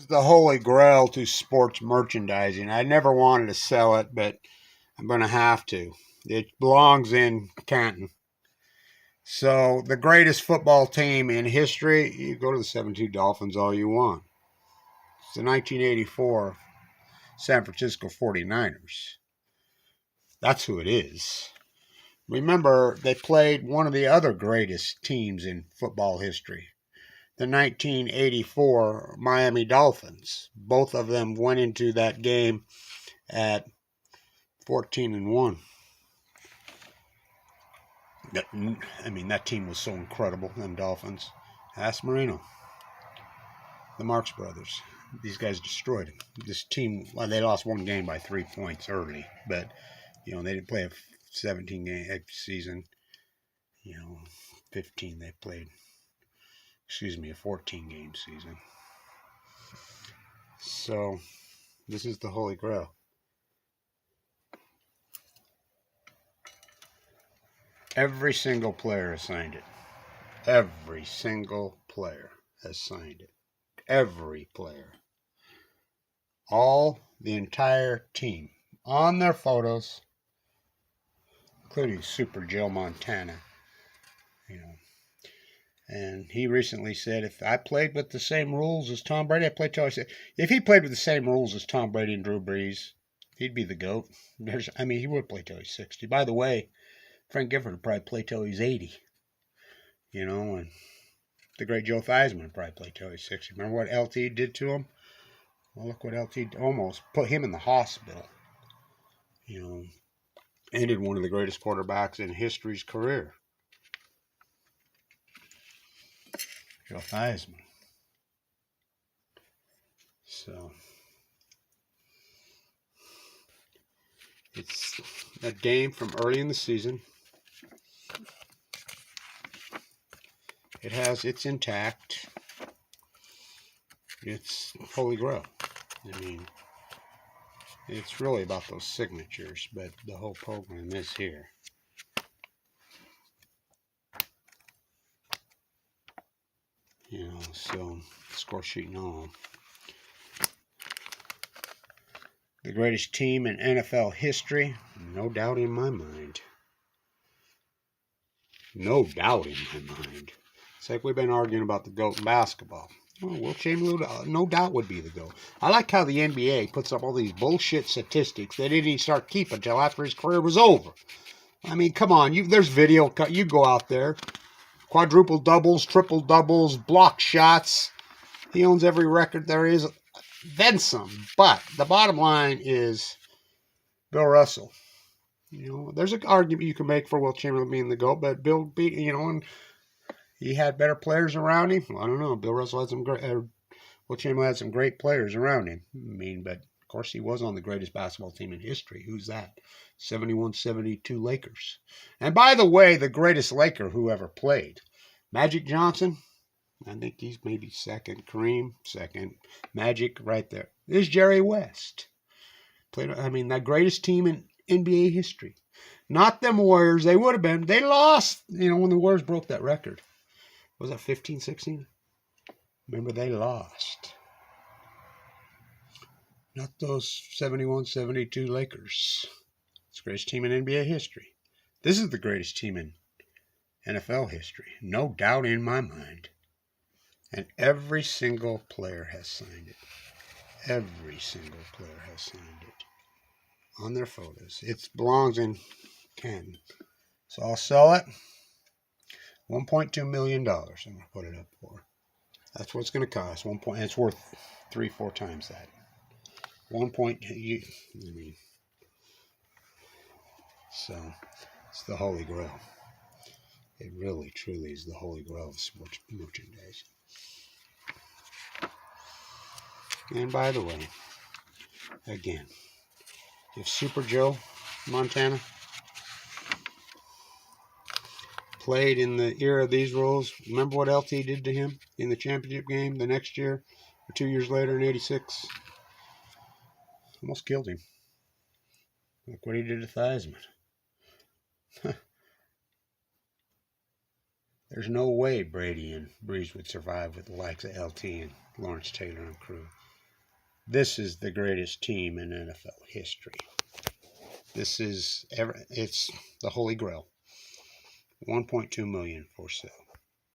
the holy grail to sports merchandising. I never wanted to sell it, but I'm going to have to. It belongs in Canton. So, the greatest football team in history, you go to the 72 Dolphins all you want. It's the 1984 San Francisco 49ers. That's who it is. Remember, they played one of the other greatest teams in football history, the 1984 Miami Dolphins. Both of them went into that game at 14-1. That team was so incredible, them Dolphins. Ask Marino, the Marx brothers. These guys destroyed him. This team, well, they lost one game by 3 points early, but, they didn't play a 17-game season. 15 they played. A 14-game season. So, this is the Holy Grail. Every single player has signed it. Every single player has signed it. Every player. The entire team. On their photos, including Super Joe Montana. And he recently said, if I played with the same rules as Tom Brady, if he played with the same rules as Tom Brady and Drew Brees, he'd be the GOAT. He would play till he's 60. By the way, Frank Gifford would probably play till he's 80. And the great Joe Theismann would probably play till he's 60. Remember what LT did to him? Well, look what LT almost put him in the hospital. Ended one of the greatest quarterbacks in history's career. Joe Theismann. So, it's a game from early in the season. It's intact. It's Holy Grail. It's really about those signatures, but the whole program is here. So score sheet and all. The greatest team in NFL history, no doubt in my mind. No doubt in my mind. It's like we've been arguing about the GOAT in basketball. Well, Wilt Chamberlain, no doubt, would be the GOAT. I like how the NBA puts up all these bullshit statistics they didn't even start keeping until after his career was over. Come on. There's video. You go out there. Quadruple doubles, triple doubles, block shots. He owns every record there is. Then some. But the bottom line is Bill Russell. There's an argument you can make for Wilt Chamberlain being the GOAT, but and he had better players around him. Well, I don't know. Bill Russell had some great. Wilt Chamberlain had some great players around him. But of course he was on the greatest basketball team in history. Who's that? 71-72 Lakers. And by the way, the greatest Laker who ever played. Magic Johnson, I think he's maybe second. Kareem, second. Magic, right there. There's Jerry West. Played. The greatest team in NBA history. Not them Warriors. They would have been. They lost, when the Warriors broke that record. Was that 15-16? Remember, they lost. Not those 71-72 Lakers. It's the greatest team in NBA history. This is the greatest team in NFL history. No doubt in my mind. And every single player has signed it. Every single player has signed it. On their photos. It belongs in Canton. So I'll sell it. $1.2 million. I'm going to put it up for. That's what it's going to cost. It's worth 3-4 times that. So it's the Holy Grail. It really, truly is the Holy Grail of sports merchandise. And by the way, again, if Super Joe Montana played in the era of these rules, remember what LT did to him in the championship game the next year, or 2 years later in '86? Almost killed him. Look what he did to Theismann. There's no way Brady and Brees would survive with the likes of LT and Lawrence Taylor and crew. This is the greatest team in NFL history. This is it's the Holy Grail. 1.2 million for sale.